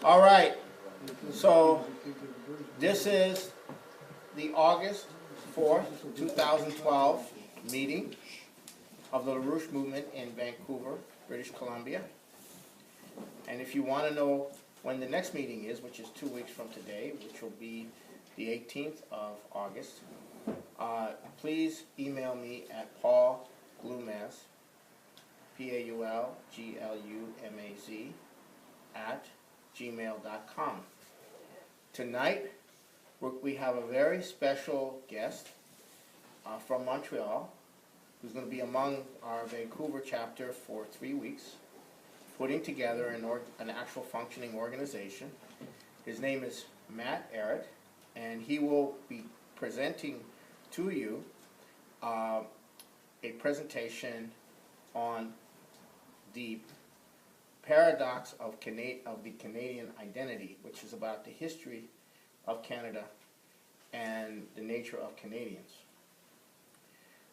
All right, so this is the August 4th, 2012 meeting of the Rouche movement in Vancouver, British Columbia. And if you want to know when the next meeting is, which is 2 weeks from today, which will be the 18th of August, please email me at Glumaz, PAULGLUMAZ, at gmail.com. Tonight, we have a very special guest from Montreal, who's going to be among our Vancouver chapter for 3 weeks, putting together an actual functioning organization. His name is Matt Arrett, and he will be presenting to you a presentation on the paradox of the Canadian identity, which is about the history of Canada and the nature of Canadians.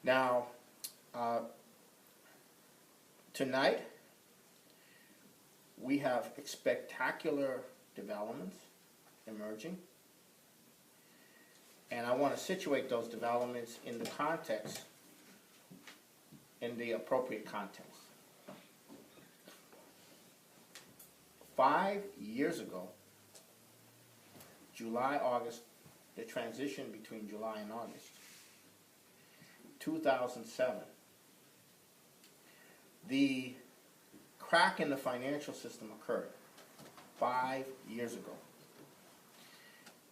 Now, tonight we have spectacular developments emerging, and I want to situate those developments in the context, in the appropriate context. 5 years ago, July, August, the transition between July and August, 2007, the crack in the financial system occurred 5 years ago.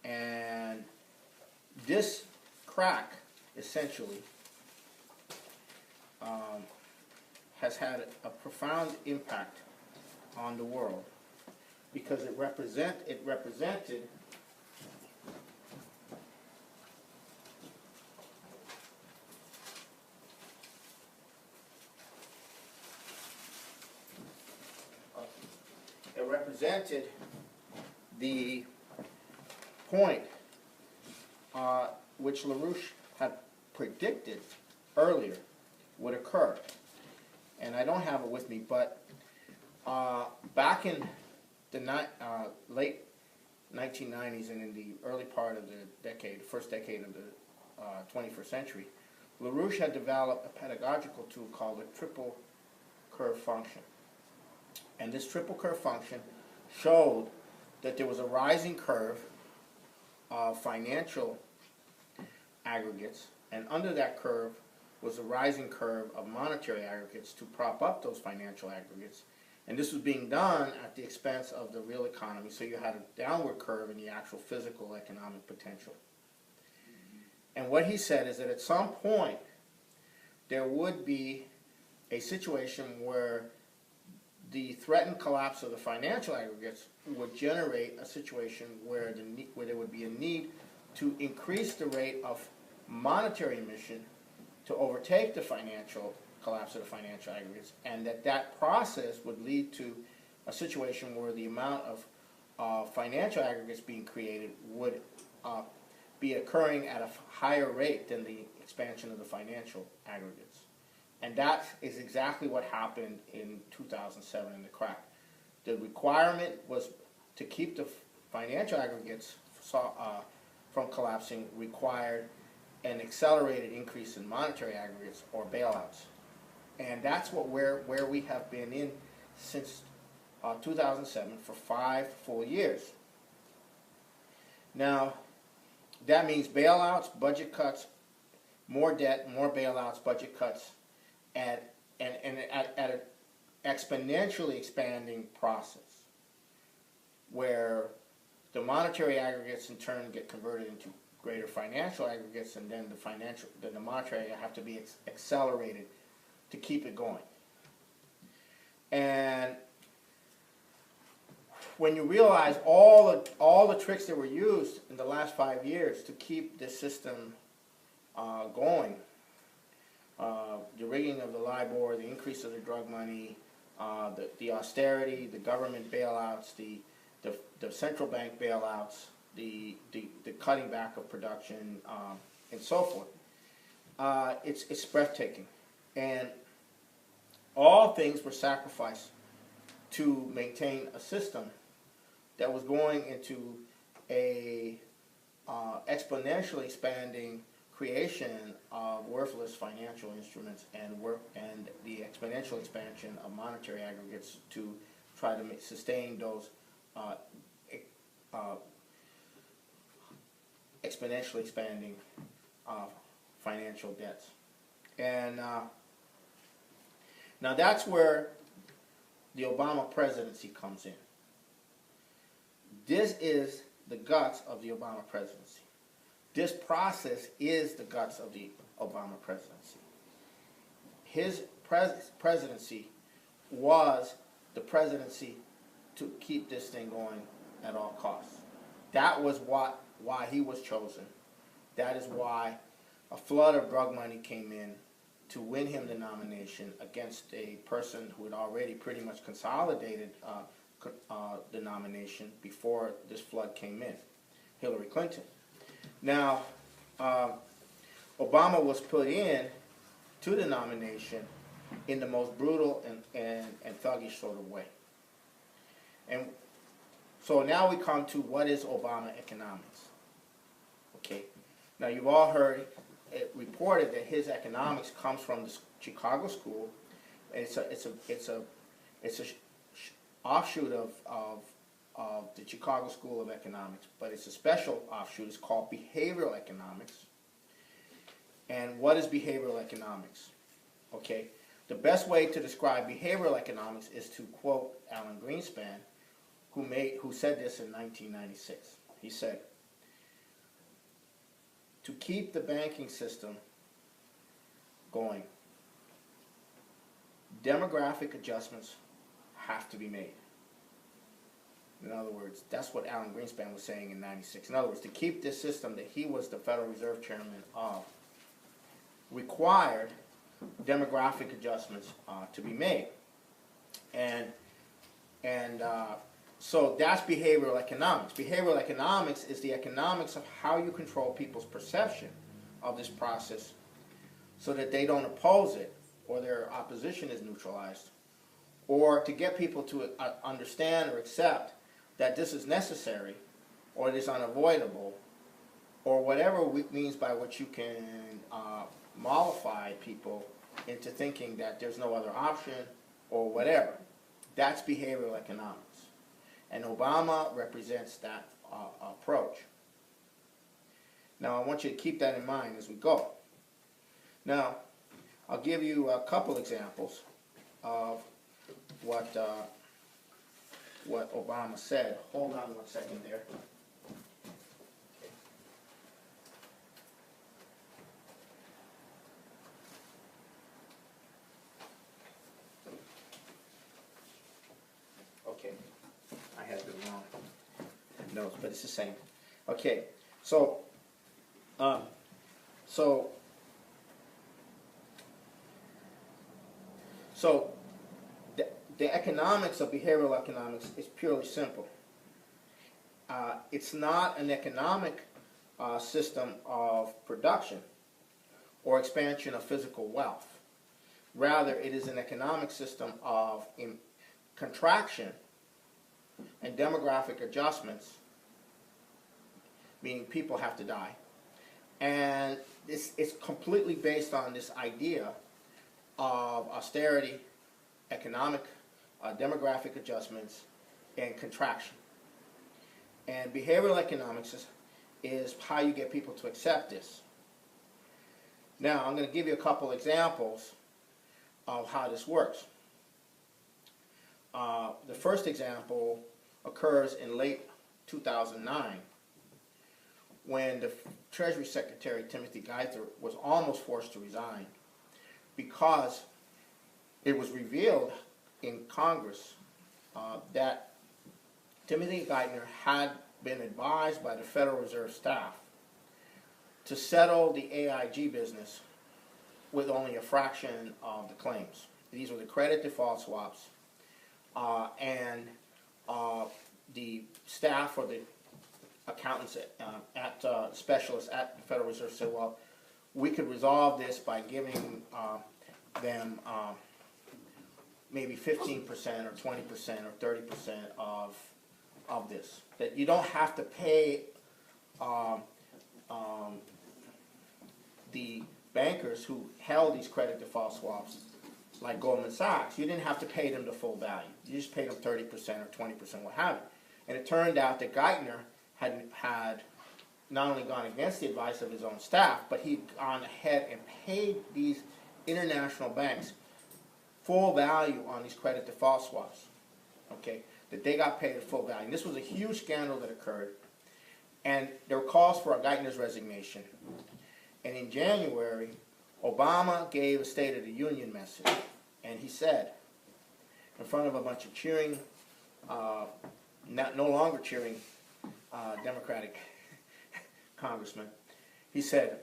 And this crack, essentially, has had a profound impact on the world, because it represented the point which LaRouche had predicted earlier would occur. And I don't have it with me, but back in the late 1990s and in the early part of the decade, first decade of the 21st century, LaRouche had developed a pedagogical tool called the triple curve function. And this triple curve function showed that there was a rising curve of financial aggregates, and under that curve was a rising curve of monetary aggregates to prop up those financial aggregates. And this was being done at the expense of the real economy, so you had a downward curve in the actual physical economic potential. And what he said is that at some point there would be a situation where the threatened collapse of the financial aggregates would generate a situation where there would be a need to increase the rate of monetary emission to overtake the financial collapse of the financial aggregates, and that process would lead to a situation where the amount of financial aggregates being created would be occurring at a higher rate than the expansion of the financial aggregates. And that is exactly what happened in 2007 in the crack. The requirement was to keep the financial aggregates from collapsing required an accelerated increase in monetary aggregates or bailouts. And that's where we have been in since 2007 for 5 full years. Now, that means bailouts, budget cuts, more debt, more bailouts, budget cuts, at an exponentially expanding process, where the monetary aggregates in turn get converted into greater financial aggregates, and then the monetary have to be accelerated to keep it going. And when you realize all the tricks that were used in the last 5 years to keep this system going, the rigging of the LIBOR, the increase of the drug money, the austerity, the government bailouts, the central bank bailouts, the cutting back of production, and so forth. It's breathtaking. And all things were sacrificed to maintain a system that was going into a exponentially expanding creation of worthless financial instruments and the exponential expansion of monetary aggregates to try to sustain those exponentially expanding financial debts. And now that's where the Obama presidency comes in. This is the guts of the Obama presidency. This process is the guts of the Obama presidency. His presidency was the presidency to keep this thing going at all costs. That was why he was chosen. That is why a flood of drug money came in to win him the nomination against a person who had already pretty much consolidated the nomination before this flood came in, Hillary Clinton. Now, Obama was put in to the nomination in the most brutal and thuggish sort of way. And so now we come to what is Obama economics. Okay, now you've all heard it reported that his economics comes from the Chicago School. It's a offshoot of the Chicago School of Economics, but it's a special offshoot. It's called behavioral economics. And what is behavioral economics? Okay, the best way to describe behavioral economics is to quote Alan Greenspan, who said this in 1996. He said, "To keep the banking system going, demographic adjustments have to be made." In other words, that's what Alan Greenspan was saying in 96. In other words, to keep this system that he was the Federal Reserve Chairman of required demographic adjustments to be made. So that's behavioral economics. Behavioral economics is the economics of how you control people's perception of this process so that they don't oppose it or their opposition is neutralized, or to get people to understand or accept that this is necessary or it is unavoidable, or whatever means by which you can mollify people into thinking that there's no other option or whatever. That's behavioral economics. And Obama represents that approach. Now, I want you to keep that in mind as we go. Now, I'll give you a couple examples of what Obama said. Hold on 1 second there. Okay, I had the wrong notes, but it's the same. Okay, so the economics of behavioral economics is purely simple. It's not an economic system of production or expansion of physical wealth. Rather, it is an economic system of contraction and demographic adjustments, meaning people have to die. And it's completely based on this idea of austerity, economic, demographic adjustments, and contraction. And behavioral economics is how you get people to accept this. Now, I'm going to give you a couple examples of how this works. The first example occurs in late 2009 when the Treasury Secretary, Timothy Geithner, was almost forced to resign because it was revealed in Congress that Timothy Geithner had been advised by the Federal Reserve staff to settle the AIG business with only a fraction of the claims. These were the credit default swaps, and the staff or the accountants specialists at the Federal Reserve said, well, we could resolve this by giving them maybe 15% or 20% or 30% of of this, that you don't have to pay um, um, the bankers who held these credit default swaps, like Goldman Sachs. You didn't have to pay them the full value. You just paid them 30% or 20%, what have you. And it turned out that Geithner had not only gone against the advice of his own staff, but he'd gone ahead and paid these international banks full value on these credit default swaps. Okay, that they got paid at full value. And this was a huge scandal that occurred. And there were calls for Geithner's resignation. And in January, Obama gave a State of the Union message. And he said, in front of a bunch of cheering, no longer cheering Democratic congressmen, he said,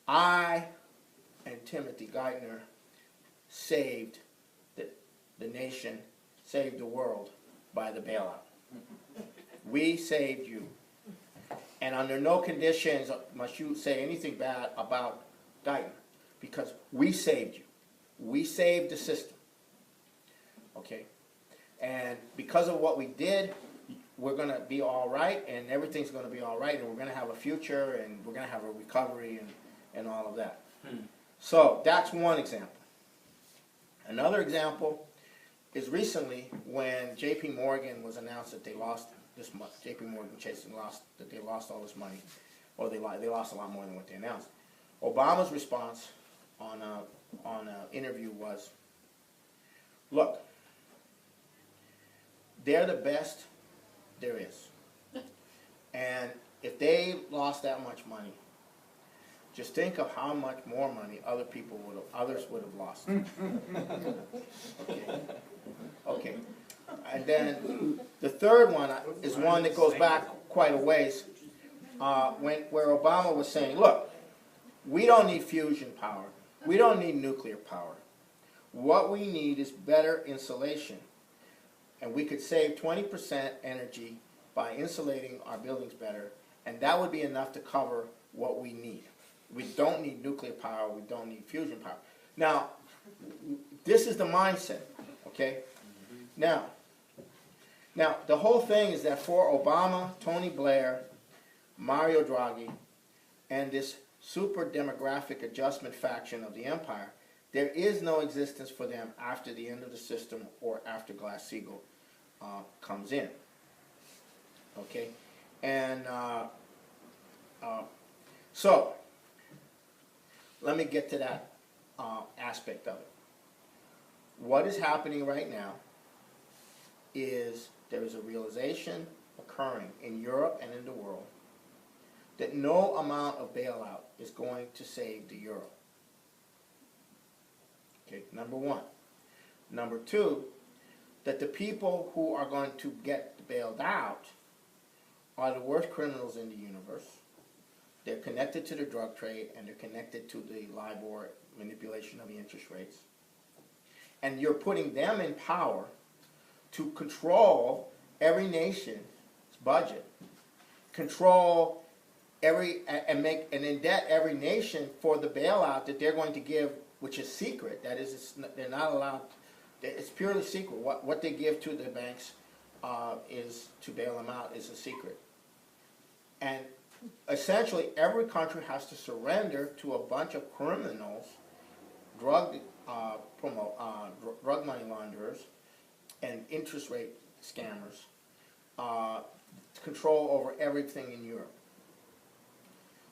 I and Timothy Geithner saved the nation, saved the world by the bailout. We saved you. And under no conditions must you say anything bad about Geithner, because we saved you. We saved the system. Okay? And because of what we did, we're going to be all right, and everything's going to be all right, and we're going to have a future, and we're going to have a recovery, and all of that. So that's one example. Another example is recently when J.P. Morgan was announced that they lost this much. J.P. Morgan Chase that they lost all this money, or they lost a lot more than what they announced. Obama's response on an interview was, look, they're the best there is. And if they lost that much money, just think of how much more money others would have lost. Okay. Okay. And then the third one is one that goes back quite a ways, where Obama was saying, look, we don't need fusion power. We don't need nuclear power. What we need is better insulation. And we could save 20% energy by insulating our buildings better, and that would be enough to cover what we need. We don't need nuclear power. We don't need fusion power. Now, this is the mindset, okay? Now, the whole thing is that for Obama, Tony Blair, Mario Draghi, and this super demographic adjustment faction of the empire, there is no existence for them after the end of the system or after Glass-Steagall comes in. Okay? And so, let me get to that aspect of it. What is happening right now is there is a realization occurring in Europe and in the world that no amount of bailout is going to save the euro. Okay, number one. Number two, that the people who are going to get bailed out are the worst criminals in the universe. They're connected to the drug trade, and they're connected to the LIBOR manipulation of the interest rates. And you're putting them in power to control every nation's budget, control and indebt every nation for the bailout that they're going to give, which is secret. That is, they're not allowed. It's purely secret. What they give to the banks is to bail them out is a secret. And essentially, every country has to surrender to a bunch of criminals, drug money launderers, and interest rate scammers, control over everything in Europe.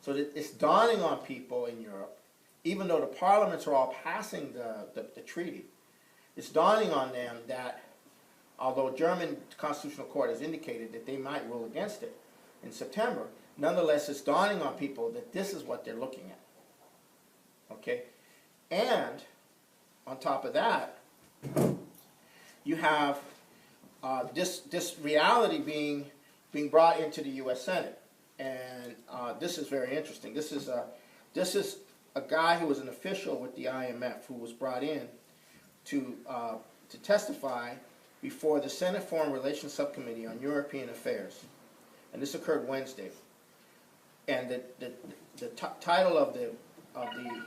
So that it's dawning on people in Europe, even though the parliaments are all passing the treaty, it's dawning on them that although German Constitutional Court has indicated that they might rule against it in September, nonetheless it's dawning on people that this is what they're looking at. Okay? And on top of that, you have this reality being brought into the U.S. Senate. And this is very interesting. This is a guy who was an official with the IMF who was brought in to testify before the Senate Foreign Relations Subcommittee on European Affairs. And this occurred Wednesday. And the title of the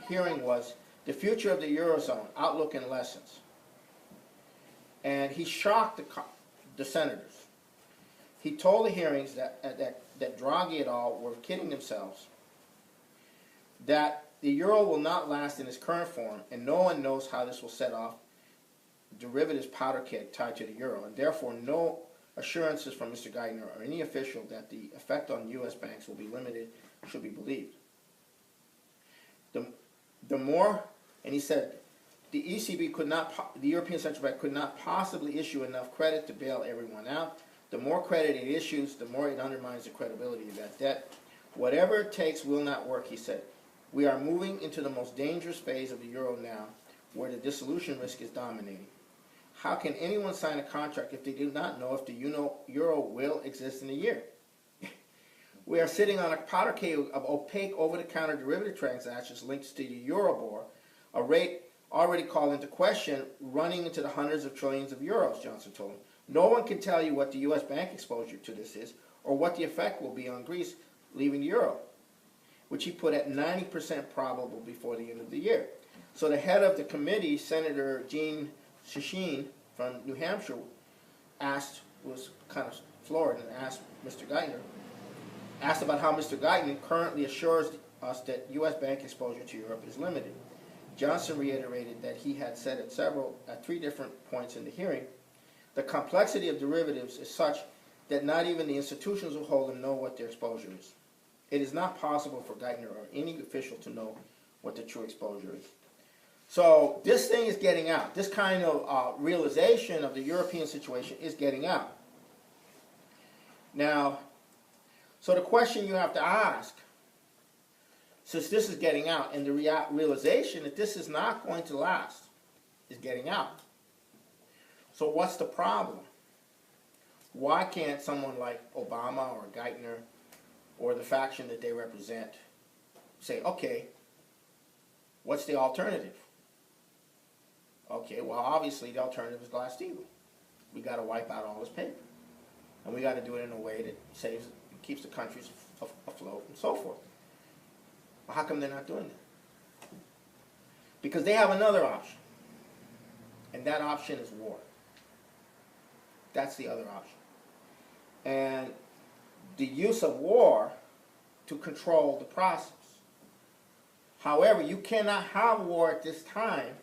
hearing was "The Future of the Eurozone: Outlook and Lessons." And he shocked the senators. he told the hearings that Draghi et al. Were kidding themselves, that the euro will not last in its current form, and no one knows how this will set off derivatives powder keg tied to the euro, and therefore no assurances from Mr. Geithner or any official that the effect on U.S. banks will be limited should be believed. The more, and he said, the ECB could not, the European Central Bank could not possibly issue enough credit to bail everyone out. The more credit it issues, the more it undermines the credibility of that debt. Whatever it takes will not work, he said. We are moving into the most dangerous phase of the euro now, where the dissolution risk is dominating. How can anyone sign a contract if they do not know if the euro will exist in a year? We are sitting on a powder keg of opaque over-the-counter derivative transactions linked to the Euribor, a rate already called into question, running into the hundreds of trillions of euros, Johnson told him. No one can tell you what the U.S. bank exposure to this is, or what the effect will be on Greece leaving the euro, which he put at 90% probable before the end of the year. So the head of the committee, Senator Jean Shaheen from New Hampshire, was kind of floored, and asked about how Mr. Geithner currently assures us that U.S. bank exposure to Europe is limited. Johnson reiterated that he had said at 3 different points in the hearing, the complexity of derivatives is such that not even the institutions who hold them know what their exposure is. It is not possible for Geithner or any official to know what the true exposure is. So this thing is getting out. This kind of realization of the European situation is getting out. Now, so the question you have to ask, since this is getting out, and the realization that this is not going to last is getting out. So what's the problem? Why can't someone like Obama or Geithner or the faction that they represent say, okay, what's the alternative? Okay, well, obviously the alternative is Glass-Steagall. We got to wipe out all this paper. And we got to do it in a way that keeps the countries afloat and so forth. Well, how come they're not doing that? Because they have another option. And that option is war. That's the other option. And the use of war to control the process. However, you cannot have war at this time.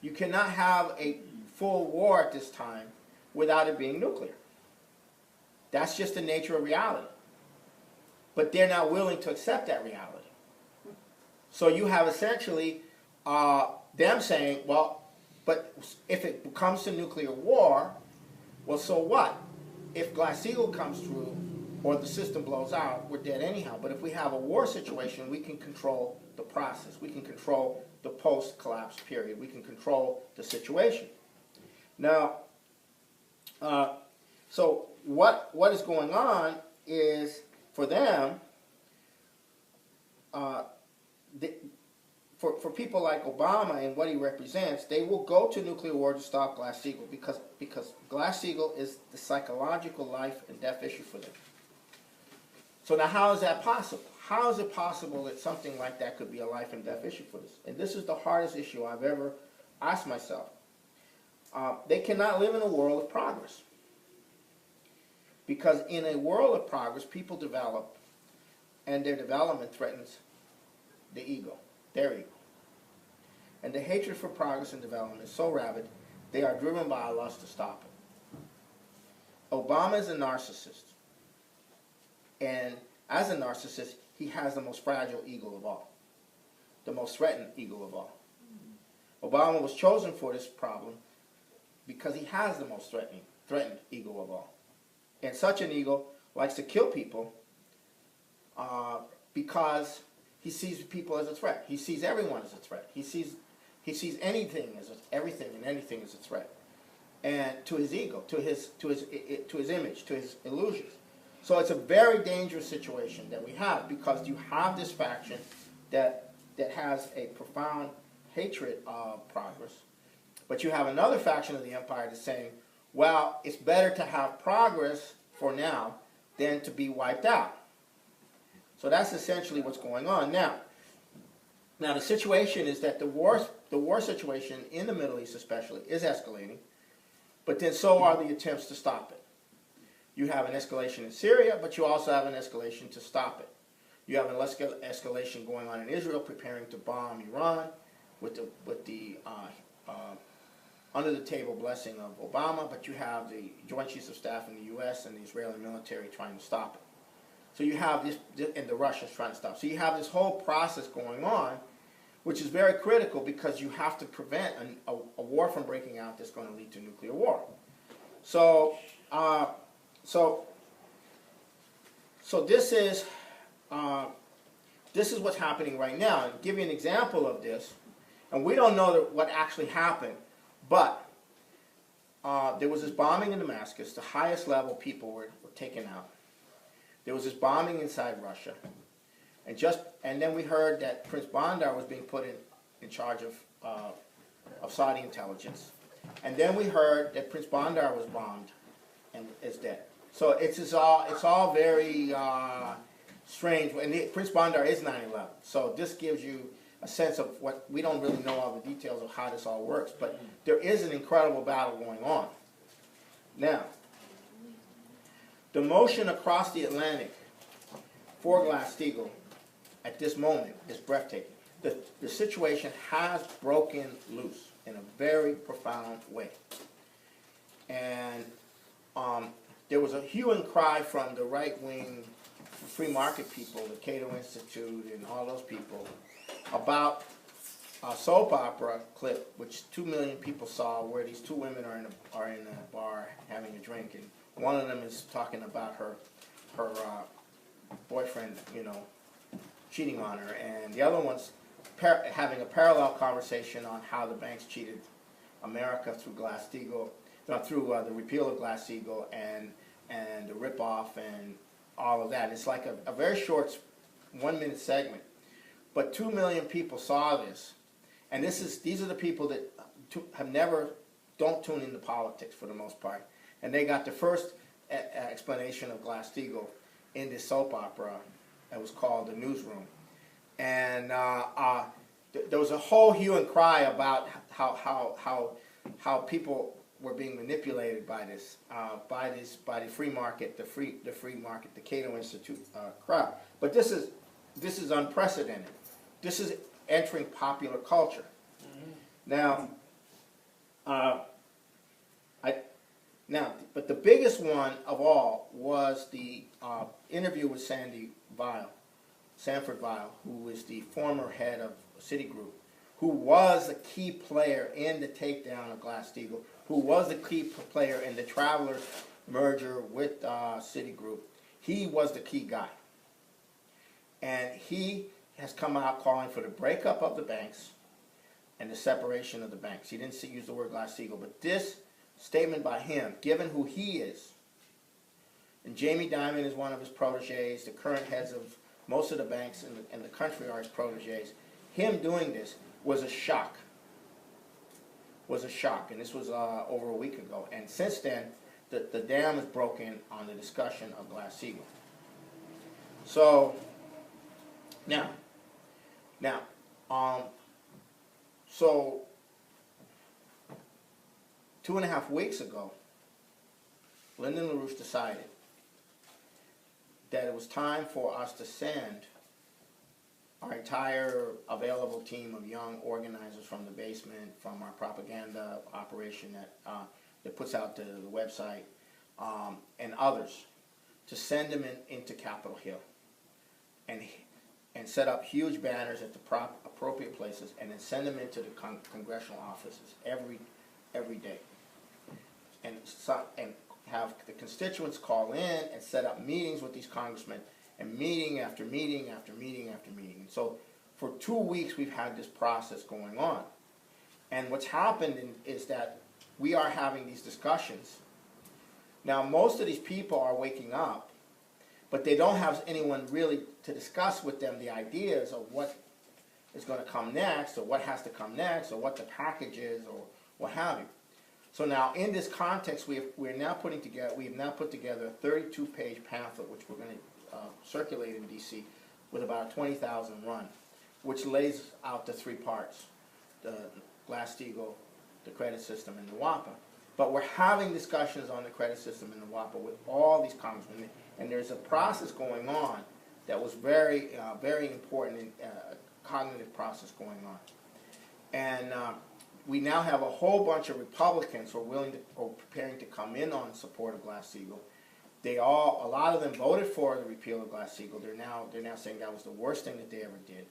You cannot have a full war at this time without it being nuclear. That's just the nature of reality. But they're not willing to accept that reality. So you have essentially them saying, well, but if it comes to nuclear war, well, so what? If Glass-Steagall comes through or the system blows out, we're dead anyhow. But if we have a war situation, we can control the process. We can control the post-collapse period. We can control the situation. Now, so what is going on is, for them, for people like Obama and what he represents, they will go to nuclear war to stop Glass-Steagall because Glass-Steagall is the psychological life and death issue for them. So now how is that possible? How is it possible that something like that could be a life and death issue for this? And this is the hardest issue I've ever asked myself. They cannot live in a world of progress. Because in a world of progress, people develop, and their development threatens the ego, their ego. And the hatred for progress and development is so rabid, they are driven by a lust to stop it. Obama is a narcissist. And as a narcissist, he has the most fragile ego of all. The most threatened ego of all. Obama was chosen for this problem because he has the most threatened ego of all. And such an ego likes to kill people because he sees people as a threat. He sees everyone as a threat. He sees anything as everything and anything as a threat, and to his ego, to his image, to his illusions. So it's a very dangerous situation that we have, because you have this faction that has a profound hatred of progress, but you have another faction of the empire that's saying, well, it's better to have progress for now than to be wiped out. So that's essentially what's going on now. Now the situation is that the war situation in the Middle East especially is escalating, but then so are the attempts to stop it. You have an escalation in Syria, but you also have an escalation to stop it. You have an escalation going on in Israel, preparing to bomb Iran, with the under the table blessing of Obama, but you have the Joint Chiefs of Staff in the U.S. and the Israeli military trying to stop it. So you have this, and the Russians trying to stop. So you have this whole process going on, which is very critical because you have to prevent a war from breaking out that's going to lead to nuclear war. So, so this is what's happening right now. And to give you an example of this, and we don't know what actually happened, but there was this bombing in Damascus. The highest level people were taken out. There was this bombing inside Russia. And then we heard that Prince Bandar was being put in charge of Saudi intelligence. And then we heard that Prince Bandar was bombed and is dead. So it's all very strange. And Prince Bandar is 9/11. So this gives you a sense of what, we don't really know all the details of how this all works, but there is an incredible battle going on. Now, the motion across the Atlantic for Glass-Steagall at this moment is breathtaking. The situation has broken loose in a very profound way. And there was a hue and cry from the right-wing free market people, the Cato Institute and all those people, about a soap opera clip, which 2 million people saw, where these two women are in a bar having a drink, and one of them is talking about her boyfriend, cheating on her, and the other one's having a parallel conversation on how the banks cheated America through Glass-Steagall, through the repeal of Glass-Steagall and the ripoff and all of that. It's like a very short 1-minute segment. But 2 million people saw this, and these are the people that don't tune into politics for the most part, and they got the first explanation of Glass-Steagall in this soap opera that was called The Newsroom, and there was a whole hue and cry about how people were being manipulated by the free market, the free market, the Cato Institute crowd. But this is unprecedented. This is entering popular culture. Mm-hmm. But the biggest one of all was the interview with Sanford Weill, who is the former head of Citigroup, who was a key player in the takedown of Glass-Steagall, who was the key player in the Travelers merger with Citigroup. He was the key guy. And he has come out calling for the breakup of the banks and the separation of the banks. He didn't use the word Glass-Steagall, but this statement by him, given who he is, and Jamie Dimon is one of his protégés, the current heads of most of the banks in the country are his protégés, him doing this was a shock. And this was over a week ago. And since then, the dam is broken on the discussion of Glass-Steagall. So, so 2.5 weeks ago, Lyndon LaRouche decided that it was time for us to send our entire available team of young organizers from the basement, from our propaganda operation that puts out the website, and others, to send them into Capitol Hill and set up huge banners at the appropriate places, and then send them into the congressional offices every day, and have the constituents call in and set up meetings with these congressmen, and meeting after meeting after meeting after meeting. And so for 2 weeks we've had this process going on. And what's happened is that we are having these discussions. Now most of these people are waking up, but they don't have anyone really to discuss with them the ideas of what is going to come next, or what has to come next, or what the package is, or what have you. So now in this context, we have now put together a 32-page pamphlet, which we're going to circulate in D.C. with about a 20,000 run, which lays out the 3 parts: the Glass-Steagall, the credit system, and the WAPA. But we're having discussions on the credit system in the WAPA with all these congressmen, and there's a process going on that was very, very important, cognitive process going on. And we now have a whole bunch of Republicans who are willing to, or preparing to come in on support of Glass-Steagall. A lot of them voted for the repeal of Glass-Steagall. They're now saying that was the worst thing that they ever did.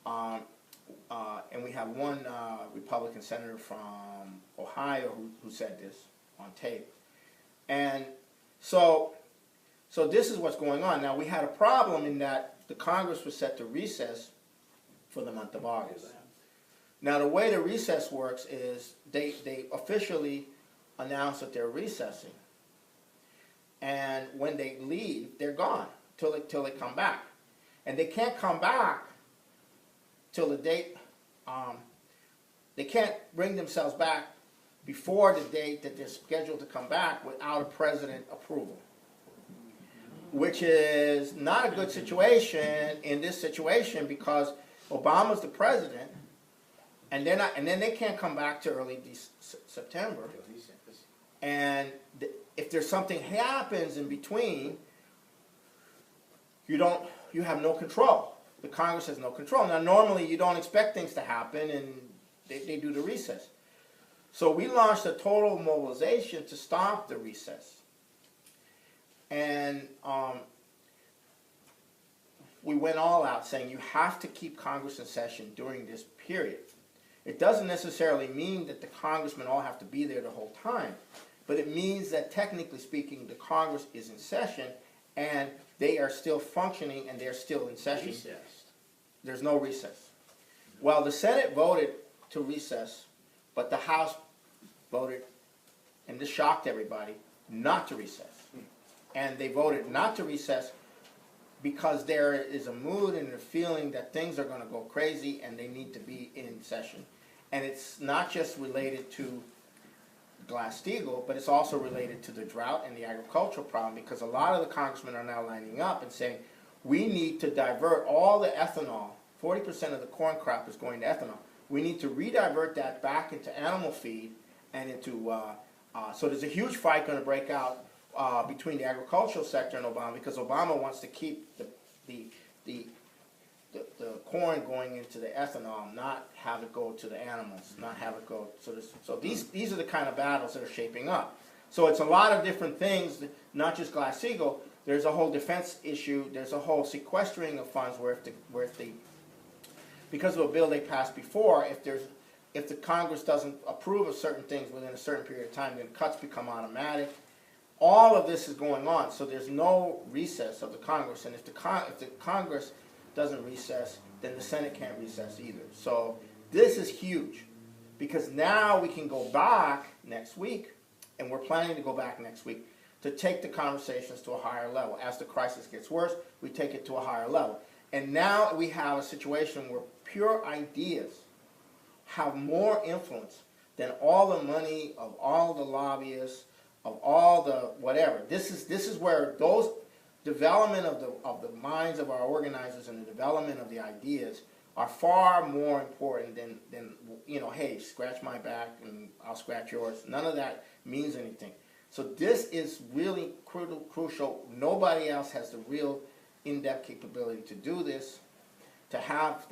And we have one Republican senator from Ohio who said this on tape. And so this is what's going on. Now, we had a problem in that the Congress was set to recess for the month of August. Now, the way the recess works is they officially announce that they're recessing. And when they leave, they're gone till they come back. And they can't come back till the date, they can't bring themselves back before the date that they're scheduled to come back without a president approval, which is not a good situation in this situation because Obama's the president, and they're not, and then they can't come back to early September. And if there's something happens in between, you have no control. The Congress has no control. Now, normally you don't expect things to happen, and they do the recess. So we launched a total mobilization to stop the recess. And we went all out saying you have to keep Congress in session during this period. It doesn't necessarily mean that the congressmen all have to be there the whole time, but it means that technically speaking, the Congress is in session and they are still functioning and they're still in session. Recessed. There's no recess. Well, the Senate voted to recess, but the House voted, and this shocked everybody, not to recess. And they voted not to recess because there is a mood and a feeling that things are going to go crazy and they need to be in session. And it's not just related to Glass-Steagall, but it's also related to the drought and the agricultural problem, because a lot of the congressmen are now lining up and saying, we need to divert all the ethanol. 40% of the corn crop is going to ethanol. We need to redivert that back into animal feed and into, so there's a huge fight going to break out between the agricultural sector and Obama, because Obama wants to keep the corn going into the ethanol, not have it go to the animals, not have it go. So these are the kind of battles that are shaping up. So it's a lot of different things, not just Glass-Steagall. There's a whole defense issue. There's a whole sequestering of funds because of a bill they passed before, if the Congress doesn't approve of certain things within a certain period of time, then cuts become automatic. All of this is going on, so there's no recess of the Congress, and if the Congress doesn't recess, then the Senate can't recess either. So this is huge, because now we can go back next week, and we're planning to go back next week, to take the conversations to a higher level. As the crisis gets worse, we take it to a higher level. And now we have a situation where pure ideas have more influence than all the money of all the lobbyists, of all the whatever. This is where those development of the minds of our organizers and the development of the ideas are far more important than hey, scratch my back and I'll scratch yours. None of that means anything. So this is really crucial. Nobody else has the real in-depth capability to do this, to have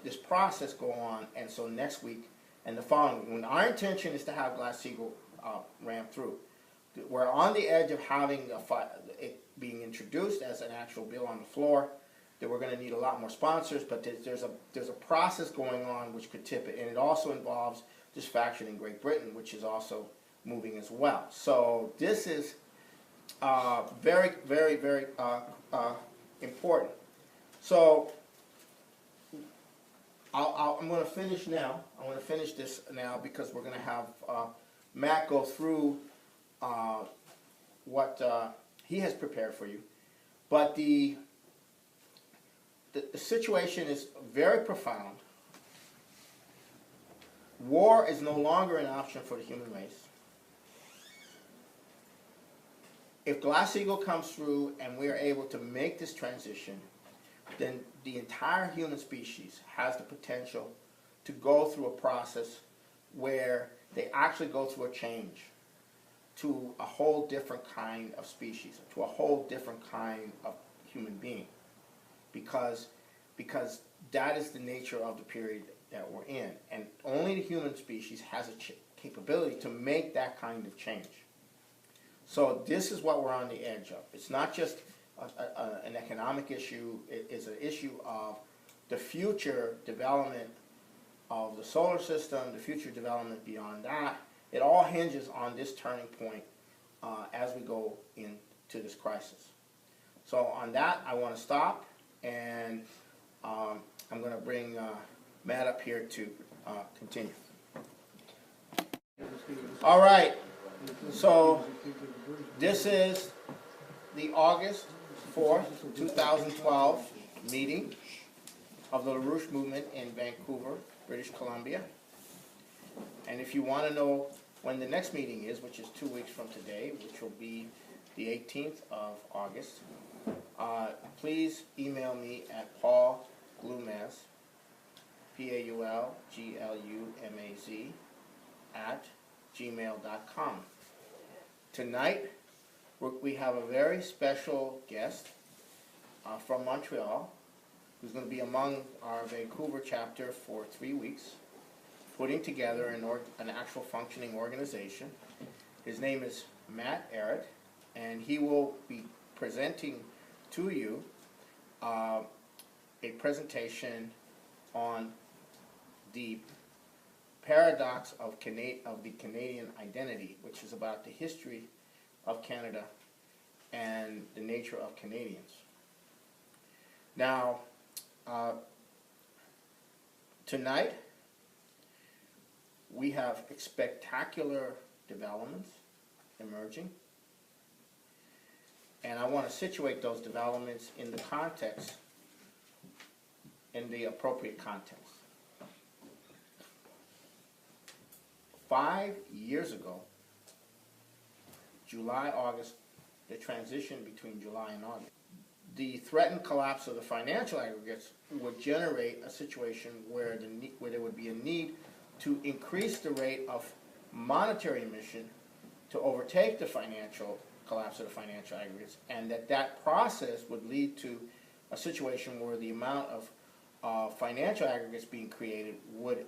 this process go on. And so next week and the following week, when our intention is to have Glass-Steagall ram through. We're on the edge of having it being introduced as an actual bill on the floor. That we're going to need a lot more sponsors, but there's a process going on which could tip it, and it also involves this faction in Great Britain, which is also moving as well. So this is very, very, very important. So I'm going to finish now. I'm going to finish this now because we're going to have Matt go through what he has prepared for you. But the situation is very profound. War is no longer an option for the human race. If Glass-Steagall comes through and we are able to make this transition, then the entire human species has the potential to go through a process where they actually go through a change. to a whole different kind of species, to a whole different kind of human being, because that is the nature of the period that we're in, and only the human species has a capability to make that kind of change. So this is what we're on the edge of. It's not just an economic issue, it is an issue of the future development of the solar system, the future development beyond that. It all hinges on this turning point as we go into this crisis. So on that, I want to stop, and I'm going to bring Matt up here to continue. All right, so this is the August 4th, 2012 meeting of the Rouche movement in Vancouver, British Columbia. And if you want to know when the next meeting is, which is 2 weeks from today, which will be the 18th of August, please email me at Paul Glumaz, PaulGlumaz @gmail.com. Tonight, we have a very special guest from Montreal, who's going to be among our Vancouver chapter for 3 weeks, putting together an actual functioning organization. His name is Matt Ehret, and he will be presenting to you a presentation on the paradox of the Canadian identity, which is about the history of Canada and the nature of Canadians. Now, tonight we have spectacular developments emerging, and I want to situate those developments in the context, in the appropriate context. 5 years ago, July, August, the transition between July and August, the threatened collapse of the financial aggregates would generate a situation where there would be a need to increase the rate of monetary emission to overtake the financial collapse of the financial aggregates, and that process would lead to a situation where the amount of financial aggregates being created would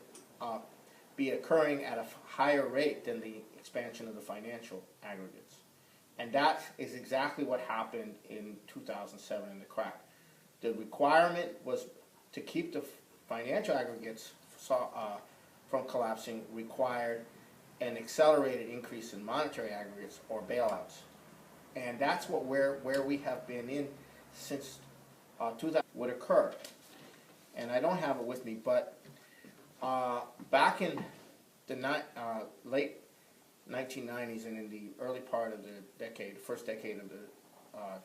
be occurring at a higher rate than the expansion of the financial aggregates. And that is exactly what happened in 2007 in the crack. The requirement was to keep the financial aggregates from collapsing required an accelerated increase in monetary aggregates or bailouts. And that's where we have been in since 2000 would occur. And I don't have it with me, but back in the late 1990s and in the early part of the decade, first decade of the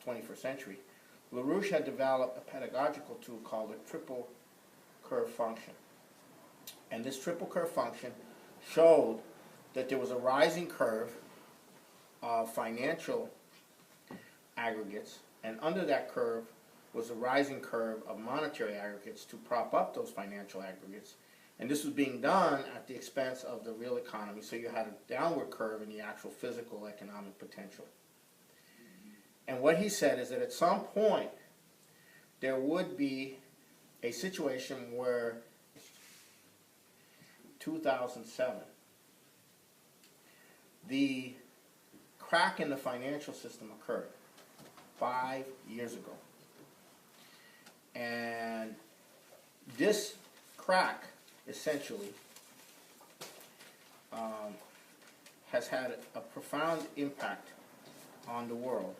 21st century, Rouche had developed a pedagogical tool called the triple curve function. And this triple curve function showed that there was a rising curve of financial aggregates, and under that curve was a rising curve of monetary aggregates to prop up those financial aggregates. And this was being done at the expense of the real economy, so you had a downward curve in the actual physical economic potential. And what he said is that at some point there would be a situation where 2007, the crack in the financial system occurred 5 years ago. And this crack essentially has had a profound impact on the world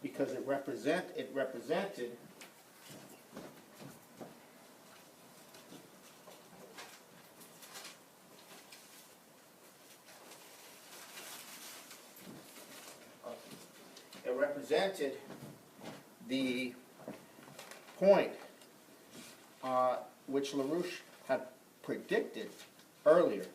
because it represented the point which Rouche had predicted earlier,